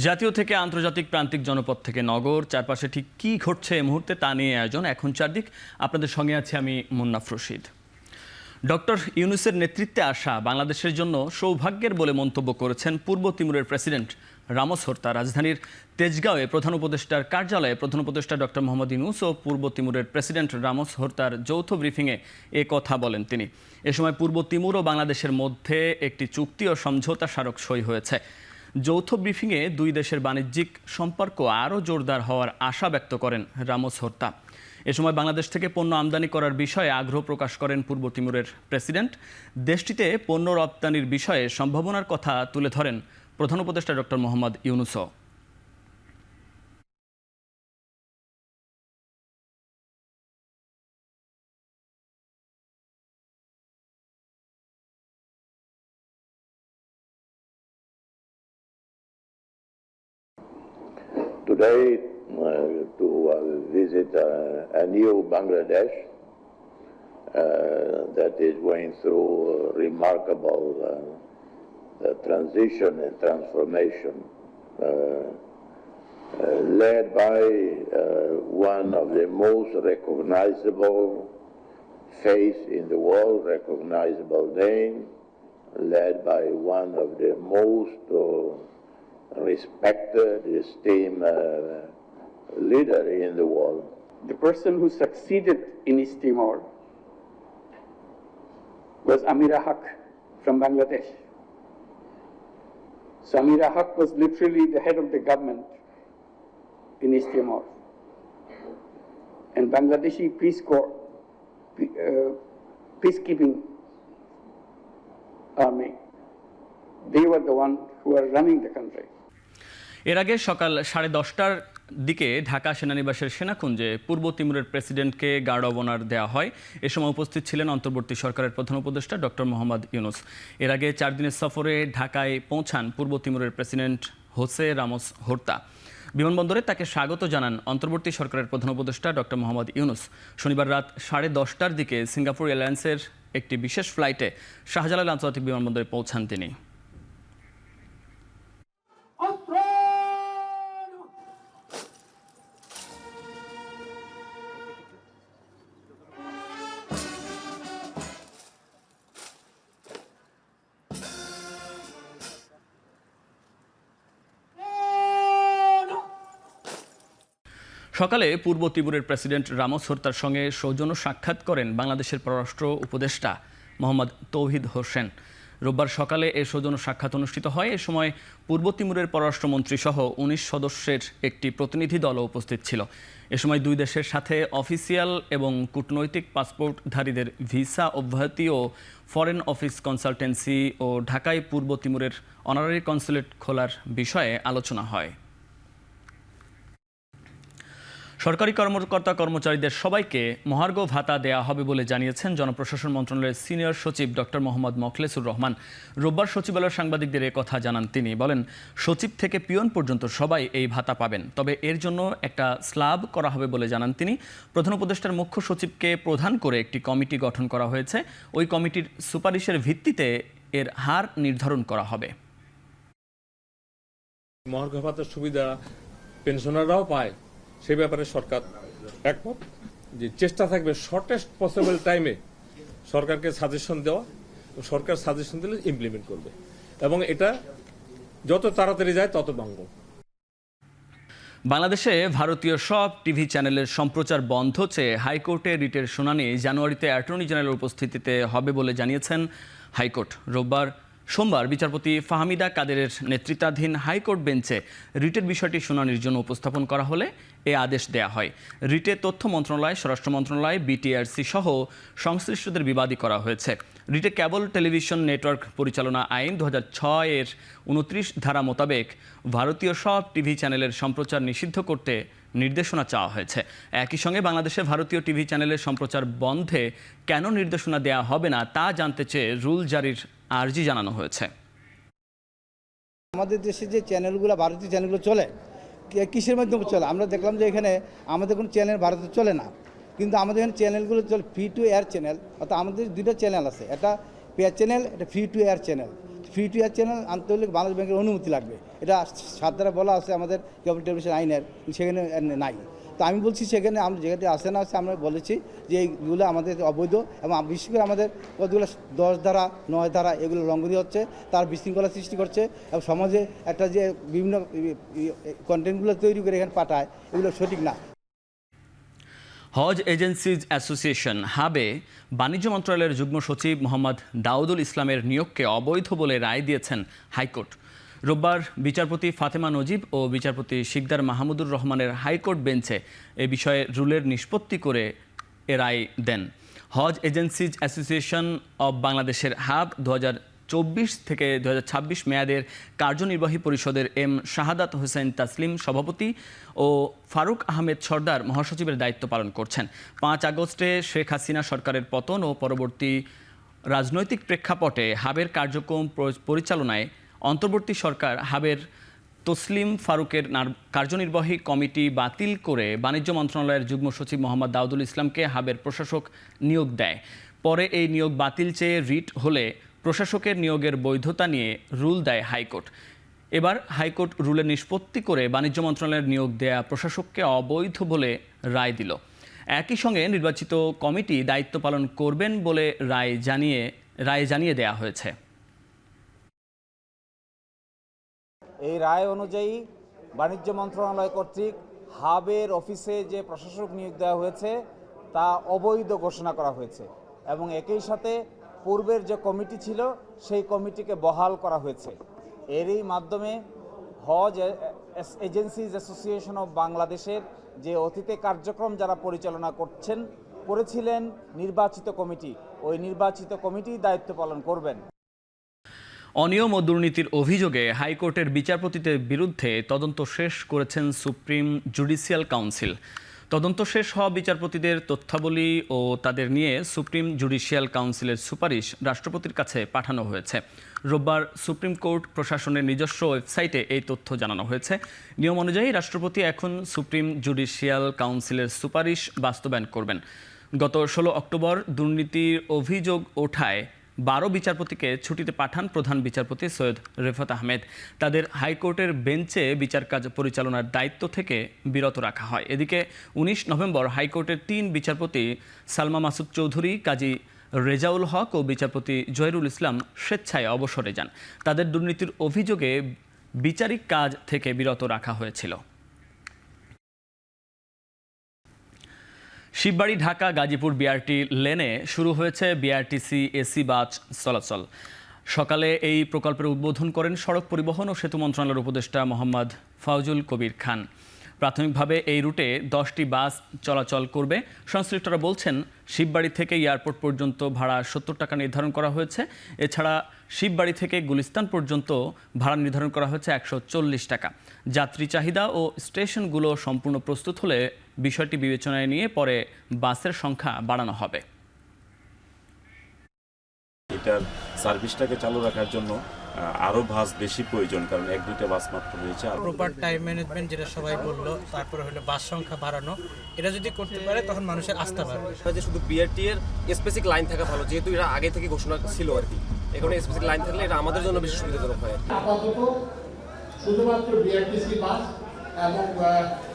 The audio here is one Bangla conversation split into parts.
জাতীয় থেকে আন্তর্জাতিক প্রান্তিক জনপদ থেকে নগর, চারপাশে ঠিক কী ঘটছে এই মুহূর্তে তা নিয়ে আয়োজন এখন চারদিক। আপনাদের সঙ্গে আছি আমি মুন্নাফ রশিদ। ডক্টর ইউনূসের নেতৃত্বে আসা বাংলাদেশের জন্য সৌভাগ্যের বলে মন্তব্য করেছেন পূর্ব তিমুরের প্রেসিডেন্ট রামোস হোর্তা। রাজধানীর তেজগাঁওয়ে প্রধান উপদেষ্টার কার্যালয়ে প্রধান উপদেষ্টা ডক্টর মোহাম্মদ ইউনূস ও পূর্ব তিমুরের প্রেসিডেন্ট রামোস হোর্তার যৌথ ব্রিফিংয়ে এ কথা বলেন তিনি। এ সময় পূর্ব তিমুর ও বাংলাদেশের মধ্যে একটি চুক্তি ও সমঝোতা স্মারক সই হয়েছে। যৌথ ব্রিফিংয়ে দুই দেশের বাণিজ্যিক সম্পর্ক আরও জোরদার হওয়ার আশা ব্যক্ত করেন রামোস হোর্তা। এ সময় বাংলাদেশ থেকে পণ্য আমদানি করার বিষয়ে আগ্রহ প্রকাশ করেন পূর্ব তিমুরের প্রেসিডেন্ট। দেশটিতে পণ্য রপ্তানির বিষয়ে সম্ভাবনার কথা তুলে ধরেন প্রধান উপদেষ্টা ডক্টর মোহাম্মদ ইউনূসও। Today, to visit a new Bangladesh that is going through remarkable transition and transformation, led by one of the most recognizable face in the world, recognizable name, led by one of the most respected, esteemed leader in the world. The person who succeeded in East Timor was Amira Haq from Bangladesh. So Amira Haq was literally the head of the government in East Timor. And Bangladeshi Peace Corps, peacekeeping army, they were the one who were running the country. এর আগে সকাল 10:30টার দিকে ঢাকা সেনানিবাসের সেনাকুঞ্জে পূর্ব তিমুরের প্রেসিডেন্টকে গার্ড অব অনার দেওয়া হয়। এ সময় উপস্থিত ছিলেন অন্তর্বর্তী সরকারের প্রধান উপদেষ্টা ডক্টর মোহাম্মদ ইউনূস। এর আগে 4 দিনের সফরে ঢাকায় পৌঁছান পূর্ব তিমুরের প্রেসিডেন্ট হোসে রামোস হোর্তা। বিমানবন্দরে তাকে স্বাগত জানান অন্তর্বর্তী সরকারের প্রধান উপদেষ্টা ডক্টর মোহাম্মদ ইউনূস। শনিবার রাত 10:30টার দিকে সিঙ্গাপুর এয়ারলাইন্সের একটি বিশেষ ফ্লাইটে শাহজালাল আন্তর্জাতিক বিমানবন্দরে পৌঁছান তিনি। সকালে পূর্ব তিমুরের প্রেসিডেন্ট রামোস হোর্তার সঙ্গে সৌজন্য সাক্ষাৎ করেন বাংলাদেশের পররাষ্ট্র উপদেষ্টা মোহাম্মদ তৌহিদ হোসেন। রোববার সকালে এই সৌজন্য সাক্ষাৎ অনুষ্ঠিত হয়। এ সময় পূর্ব তিমুরের পররাষ্ট্রমন্ত্রী সহ 19 সদস্যের একটি প্রতিনিধি দলও উপস্থিত ছিল। এ সময় দুই দেশের সাথে অফিসিয়াল এবং কূটনৈতিক পাসপোর্টধারীদের ভিসা অব্যাহতি ও ফরেন অফিস কনসালটেন্সি ও ঢাকায় পূর্ব তিমুরের অনারারি কনসুলেট খোলার বিষয়ে আলোচনা হয়। সরকারি কর্মকর্তা কর্মচারীদের সবাইকে মহার্ঘ ভাতা দেয়া হবে বলে জানিয়েছেন জনপ্রশাসন মন্ত্রণালয়ের সিনিয়র সচিব ডক্টর মোহাম্মদ মোখলেসুর রহমান। রোববার সচিবালয়ের সাংবাদিকদের এ কথা জানান তিনি। বলেন, সচিব থেকে পিয়ন পর্যন্ত সবাই এই ভাতা পাবেন, তবে এর জন্য একটা স্ল্যাব করা হবে বলে জানান তিনি। প্রধান উপদেষ্টার মুখ্য সচিবকে প্রধান করে একটি কমিটি গঠন করা হয়েছে। ওই কমিটির সুপারিশের ভিত্তিতে এর হার নির্ধারণ করা হবে। মহার্ঘ ভাতার সুবিধা পেনশনাররাও পায়, সে ব্যাপারে সরকার একমত যে চেষ্টা থাকবে শর্টেস্ট পসিবল টাইমে সরকারকে সাজেশন দেওয়া, সরকার সাজেশন দিলে ইমপ্লিমেন্ট করবে এবং এটা যত তাড়াতাড়ি যায় তত মঙ্গল। বাংলাদেশে ভারতীয় সব টিভি চ্যানেলের সম্প্রচার বন্ধ চেয়ে হাইকোর্টে রিটের শুনানি জানুয়ারিতে অ্যাটর্নি জেনারেলের উপস্থিতিতে হবে বলে জানিয়েছেন হাইকোর্ট। সোমবার বিচারপতি ফাহমিদা কাদেরের নেতৃত্বাধীন হাইকোর্ট বেঞ্চে রিটের বিষয়টি শুনানির জন্য উপস্থাপন করা হলে এ আদেশ দেয়া হয়। রিটে তথ্য মন্ত্রণালয়, স্বরাষ্ট্র মন্ত্রণালয়, বিটিআরসি সহ সংশ্লিষ্টদের বিবাদী করা হয়েছে। রিটে কেবল টেলিভিশন নেটওয়ার্ক পরিচালনা আইন 2006 এর 29 ধারা মোতাবেক ভারতীয় সব টিভি চ্যানেলের সম্প্রচার নিষিদ্ধ করতে নির্দেশনা চাওয়া হয়েছে। একই সঙ্গে বাংলাদেশে ভারতীয় টিভি চ্যানেলের সম্প্রচার বন্ধে কেন নির্দেশনা দেয়া হবে না তা জানতে চেয়ে রুল জারির আর্জি জানানো হয়েছে। আমাদের দেশে যে চ্যানেলগুলো, ভারতীয় চ্যানেলগুলো চলে, কিসের মাধ্যমে চলে? আমরা দেখলাম যে এখানে আমাদের কোনো চ্যানেল ভারতে চলে না, কিন্তু আমাদের এখানে চ্যানেলগুলো চলে ফ্রি টু এয়ার চ্যানেল। অর্থাৎ আমাদের দুটো চ্যানেল আছে, একটা পে চ্যানেল, একটা free to air channel. Free to air channel আনতে হলে বাংলাদেশ ব্যাংকের অনুমতি লাগবে, এটা সাত ধারা বলা আছে আমাদের কেবল টেলিভিশন আইনের, সেখানে নাই। তো আমি বলছি সেখানে আমরা যেখানে আসে না আছে আমরা বলেছি যে এইগুলো আমাদের অবৈধ, এবং বিশেষ করে আমাদের কতগুলো 10 ধারা 9 ধারা এগুলো লঙ্ঘনীয় হচ্ছে, তার বিশৃঙ্খলা সৃষ্টি করছে, এবং সমাজে একটা যে বিভিন্ন কন্টেন্টগুলো তৈরি করে এখানে পাঠায়, এগুলো সঠিক না। হজ এজেন্সিজ অ্যাসোসিয়েশন হাবে বাণিজ্য মন্ত্রণালয়ের যুগ্ম সচিব মোহাম্মদ দাউদুল ইসলামের নিয়োগকে অবৈধ বলে রায় দিয়েছেন হাইকোর্ট। রোববার বিচারপতি ফাতেমা নজিব ও বিচারপতি শিকদার মাহমুদুর রহমানের হাইকোর্ট বেঞ্চে এ বিষয়ে রুলের নিষ্পত্তি করে এ রায় দেন। হজ এজেন্সিজ অ্যাসোসিয়েশন অব বাংলাদেশের হাব 2024 থেকে 2026 মেয়াদের কার্যনির্বাহী পরিষদের এম শাহাদাত হোসেন তাসলিম সভাপতি ও ফারুক আহমেদ সর্দার মহাসচিবের দায়িত্ব পালন করছেন। 5 আগস্টে শেখ হাসিনা সরকারের পতন ও পরবর্তী রাজনৈতিক প্রেক্ষাপটে হাবের কার্যক্রম পরিচালনায় অন্তর্বর্তী সরকার হাবের তসলিম ফারুকের কার্যনির্বাহী কমিটি বাতিল করে বাণিজ্য মন্ত্রণালয়ের যুগ্ম সচিব মোহাম্মদ দাউদুল ইসলামকে হাবের প্রশাসক নিয়োগ দেয়। পরে এই নিয়োগ বাতিল চেয়ে রিট হলে প্রশাসকের নিয়োগের বৈধতা নিয়ে রুল দেয় হাইকোর্ট। এবার হাইকোর্ট রুলের নিষ্পত্তি করে বাণিজ্য মন্ত্রণালয়ের নিয়োগ দেয়া প্রশাসককে অবৈধ বলে রায় দিল। একই সঙ্গে নির্বাচিত কমিটি দায়িত্ব পালন করবেন বলে রায় জানিয়ে দেয়া হয়েছে। এই রায় অনুযায়ী বাণিজ্য মন্ত্রণালয় কর্তৃক হাবের অফিসে যে প্রশাসক নিয়োগ দেওয়া হয়েছে তা অবৈধ ঘোষণা করা হয়েছে, এবং একই সাথে পূর্বের যে কমিটি ছিল সেই কমিটিকে বহাল করা হয়েছে। এরই মাধ্যমে হজ এজেন্সিজ অ্যাসোসিয়েশন অব বাংলাদেশের যে অতীতে কার্যক্রম যারা পরিচালনা করেছিলেন নির্বাচিত কমিটি, ওই নির্বাচিত কমিটি দায়িত্ব পালন করবেন। অনিয়ম ও দুর্নীতির অভিযোগে হাইকোর্টের বিচারপতিদের বিরুদ্ধে তদন্ত শেষ করেছেন সুপ্রিম জুডিশিয়াল কাউন্সিল। তদন্ত শেষ হওয়া বিচারপতিদের তথ্যাবলী ও তাদের নিয়ে সুপ্রিম জুডিশিয়াল কাউন্সিলের সুপারিশ রাষ্ট্রপতির কাছে পাঠানো হয়েছে। রোববার সুপ্রিম কোর্ট প্রশাসনের নিজস্ব ওয়েবসাইটে এই তথ্য জানানো হয়েছে। নিয়ম অনুযায়ী রাষ্ট্রপতি এখন সুপ্রিম জুডিশিয়াল কাউন্সিলের সুপারিশ বাস্তবায়ন করবেন। গত 16 অক্টোবর দুর্নীতির অভিযোগ ওঠায় 12 বিচারপতিকে ছুটিতে পাঠান প্রধান বিচারপতি সৈয়দ রেফাত আহমেদ। তাদের হাইকোর্টের বেঞ্চে বিচার কাজ পরিচালনার দায়িত্ব থেকে বিরত রাখা হয়। এদিকে 19 নভেম্বর হাইকোর্টের 3 বিচারপতি সালমা মাসুদ চৌধুরী, কাজী রেজাউল হক ও বিচারপতি জহিরুল ইসলাম স্বেচ্ছায় অবসরে যান। তাদের দুর্নীতির অভিযোগে বিচারিক কাজ থেকে বিরত রাখা হয়েছিল। শিববাড়ি ঢাকা গাজীপুর বিআরটি লেনে শুরু হয়েছে বিআরটিসি এসি বাস চলাচল। সকালে এই প্রকল্পের উদ্বোধন করেন সড়ক পরিবহন ও সেতু মন্ত্রণালয়ের উপদেষ্টা মোহাম্মদ ফাউজুল কবির খান। প্রাথমিকভাবে এই রুটে 10টি বাস চলাচল করবে। সংশ্লিষ্টরা বলছেন, শিববাড়ি থেকে এয়ারপোর্ট পর্যন্ত ভাড়া 70 টাকা নির্ধারণ করা হয়েছে। এছাড়া শিববাড়ি থেকে গুলিস্তান পর্যন্ত ভাড়া নির্ধারণ করা হয়েছে 140 টাকা। যাত্রী চাহিদা ও স্টেশনগুলো সম্পূর্ণ প্রস্তুত হলে বিষয়টি বিবেচনায় নিয়ে পরে বাসের সংখ্যা বাড়ানো হবে। এটার সার্ভিসটাকে চালু রাখার জন্য আরো বাস বেশি প্রয়োজন, কারণ 1-2টা বাস মাত্র রয়েছে। প্রপার টাইম ম্যানেজমেন্ট যেটা সবাই বললো, তারপরে হলো বাস সংখ্যা বাড়ানো, এটা যদি করতে পারে তখন মানুষের আস্থা বাড়বে। যে শুধু বিআরটি এর স্পেসিফিক লাইন থাকা ভালো, যেহেতু এটা আগে থেকে ঘোষণা ছিল আর কি, এখানে স্পেসিফিক লাইন থাকলে এটা আমাদের জন্য বেশি সুবিধাজনক হয়। আপাতত শুধুমাত্র বিআরটিসি বাস এবং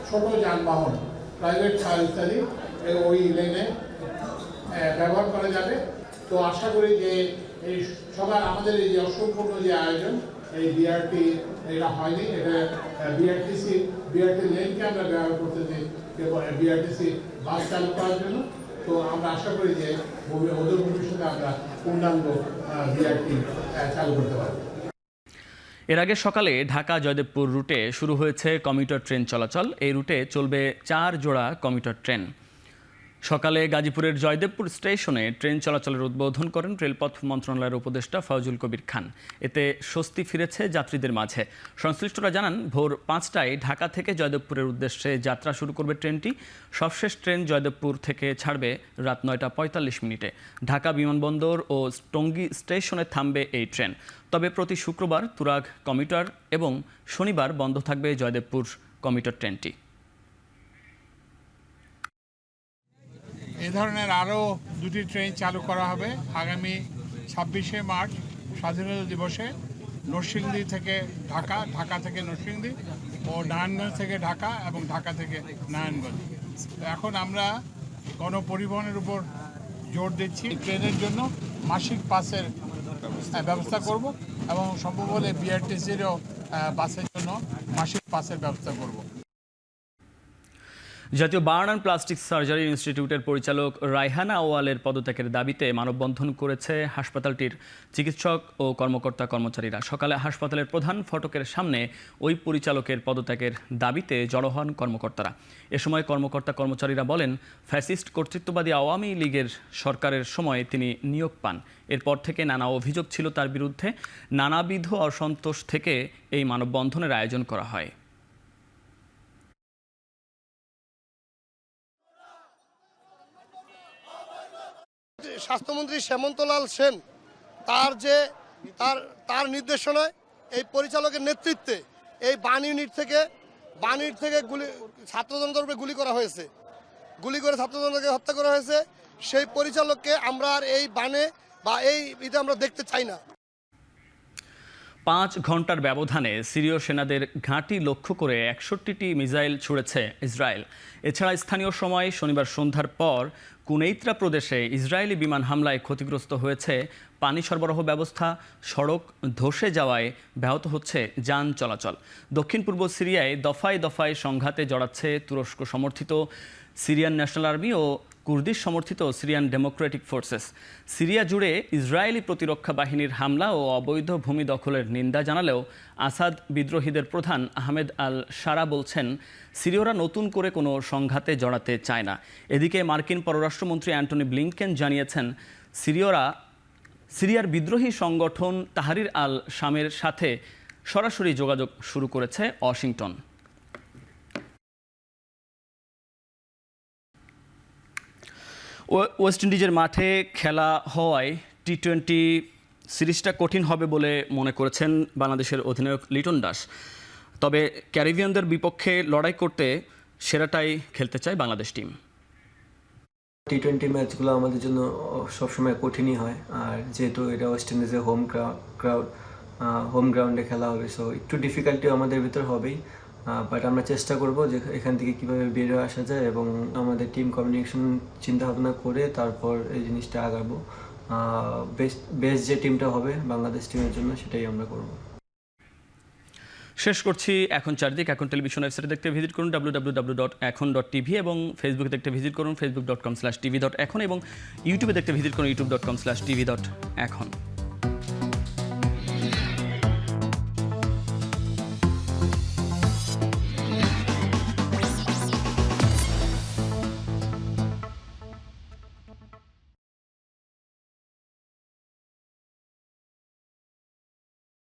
ছোট যানবাহন, প্রাইভেট কার ইত্যাদি ওই লেনে ব্যবহার করা যাবে। তো আশা করি যে এই সবার আমাদের এই যে অসম্পূর্ণ যে আয়োজন, এই বিআরটি এটা হয়নি, এটা বিআরটি লেনকে আমরা ব্যবহার করতেছি বিআরটিসি বাস চালু করার জন্য। তো আমরা আশা করি যে অদূর ভবিষ্যতে আমরা পূর্ণাঙ্গ বিআরটি চালু করতে পারব। এর আগে সকালে ঢাকা জয়দেবপুর রুটে শুরু হয়েছে কমিউটার ট্রেন চলাচল। এই রুটে চলবে 4 জোড়া কমিউটার ট্রেন। সকালে গাজীপুরের জয়দেবপুর স্টেশনে ট্রেন চলাচলের উদ্বোধন করেন রেলপথ মন্ত্রণালয়ের উপদেষ্টা ফাউজুল কবির খান। এতে স্বস্তি ফিরেছে যাত্রীদের মাঝে। সংশ্লিষ্টরা জানান, ভোর 5টায় ঢাকা থেকে জয়দেবপুরের উদ্দেশ্যে যাত্রা শুরু করবে ট্রেনটি। সবশেষ ট্রেন জয়দেবপুর থেকে ছাড়বে রাত 9টা 45 মিনিটে। ঢাকা বিমানবন্দর ও টঙ্গী স্টেশনে থামবে এই ট্রেন। তবে প্রতি শুক্রবার তুরাগ কমিউটার এবং শনিবার বন্ধ থাকবে জয়দেবপুর কমিউটার ট্রেনটি। এ ধরনের আরও 2টি ট্রেন চালু করা হবে আগামী 26শে মার্চ স্বাধীনতা দিবসে নরসিংদী থেকে ঢাকা, ঢাকা থেকে নরসিংদী ও নারায়ণগঞ্জ থেকে ঢাকা এবং ঢাকা থেকে নারায়ণগঞ্জ। এখন আমরা গণপরিবহনের উপর জোর দিচ্ছি। ট্রেনের জন্য মাসিক পাসের ব্যবস্থা করব এবং সম্ভব হলে বিআরটিসিরও বাসের জন্য মাসিক পাসের ব্যবস্থা করব। জাতীয় বার্ন অ্যান্ড প্লাস্টিক সার্জারি ইনস্টিটিউটের পরিচালক রায়হানা আওয়ালের পদত্যাগের দাবিতে মানববন্ধন করেছে হাসপাতালটির চিকিৎসক ও কর্মকর্তা-কর্মচারীরা। সকালে হাসপাতালের প্রধান ফটকের সামনে ওই পরিচালকের পদত্যাগের দাবিতে জড়ো হন কর্মকর্তারা। এ সময় কর্মকর্তা-কর্মচারীরা বলেন, ফ্যাসিস্ট কর্তৃত্ববাদী আওয়ামী লীগের সরকারের সময় তিনি নিয়োগ পান। এরপর থেকে নানা অভিযোগ ছিল তার বিরুদ্ধে। নানাবিধ অসন্তোষ থেকে এই মানববন্ধনের আয়োজন করা হয়। স্বাস্থ্যমন্ত্রী হেমন্তলাল সেন তার নির্দেশনায় এই পরিচালকের নেতৃত্বে এই বান ইউনিট থেকে ছাত্রজনতার উপরে গুলি করা হয়েছে, গুলি করে ছাত্রজনতাকে হত্যা করা হয়েছে। সেই পরিচালককে আমরা আর এই বানে বা এটা আমরা দেখতে চাই না। 5 ঘন্টার ব্যবধানে সিরীয় সেনাদের ঘাঁটি লক্ষ্য করে 61টি মিসাইল ছুড়েছে ইসরায়েল। এছাড়া স্থানীয় সময় শনিবার সন্ধ্যার পর কুনেইত্রা প্রদেশে ইসরায়েলি বিমান হামলায় ক্ষতিগ্রস্ত হয়েছে পানি সরবরাহ ব্যবস্থা। সড়ক ধসে যাওয়ায় ব্যাহত হচ্ছে যান চলাচল। দক্ষিণ পূর্ব সিরিয়ায় দফায় দফায় সংঘাতে জড়াচ্ছে তুরস্ক সমর্থিত সিরিয়ান ন্যাশনাল আর্মি ও কুর্দিশ সমর্থিত সিরিয়ান ডেমোক্রেটিক ফোর্সেস। সিরিয়া জুড়ে ইসরায়েলি প্রতিরক্ষা বাহিনীর হামলা ও অবৈধ ভূমি দখলের নিন্দা জানালেও আসাদ বিদ্রোহীদের প্রধান আহমেদ আল শারা বলছেন, সিরীয়রা নতুন করে কোনো সংঘাতে জড়াতে চায় না। এদিকে মার্কিন পররাষ্ট্রমন্ত্রী অ্যান্টনি ব্লিংকেন জানিয়েছেন, সিরিয়ার বিদ্রোহী সংগঠন তাহরির আল শামের সাথে সরাসরি যোগাযোগ শুরু করেছে ওয়াশিংটন। ওয়েস্ট ইন্ডিজের মাঠে খেলা হওয়ায় টি-20 সিরিজটা কঠিন হবে বলে মনে করেছেন বাংলাদেশের অধিনায়ক লিটন দাস। তবে ক্যারিবিয়ানদের বিপক্ষে লড়াই করতে সেরাটাই খেলতে চায় বাংলাদেশ টিম। টি-20 ম্যাচগুলো আমাদের জন্য সবসময় কঠিনই হয়, আর যেহেতু এটা ওয়েস্ট ইন্ডিজের হোম গ্রাউন্ডে খেলা হবে, সো একটু ডিফিকাল্টি আমাদের ভিতর হবেই। বাট আমরা চেষ্টা করব যে এখান থেকে কীভাবে বেরিয়ে আসা যায় এবং আমাদের টিম কমিউনিকেশন চিন্তাভাবনা করে তারপর এই জিনিসটা আগাবো। বেস্ট যে টিমটা হবে বাংলাদেশ টিমের জন্য সেটাই আমরা করব। শেষ করছি এখন চারদিক। এখন টেলিভিশন ওয়েবসাইটে দেখতে ভিজিট করুন www.ekhon.tv এবং ফেসবুকে দেখতে ভিজিট করুন facebook.com/tv.ekhon এবং ইউটিউবে দেখতে ভিজিট করুন youtube.com/tv.ekhon।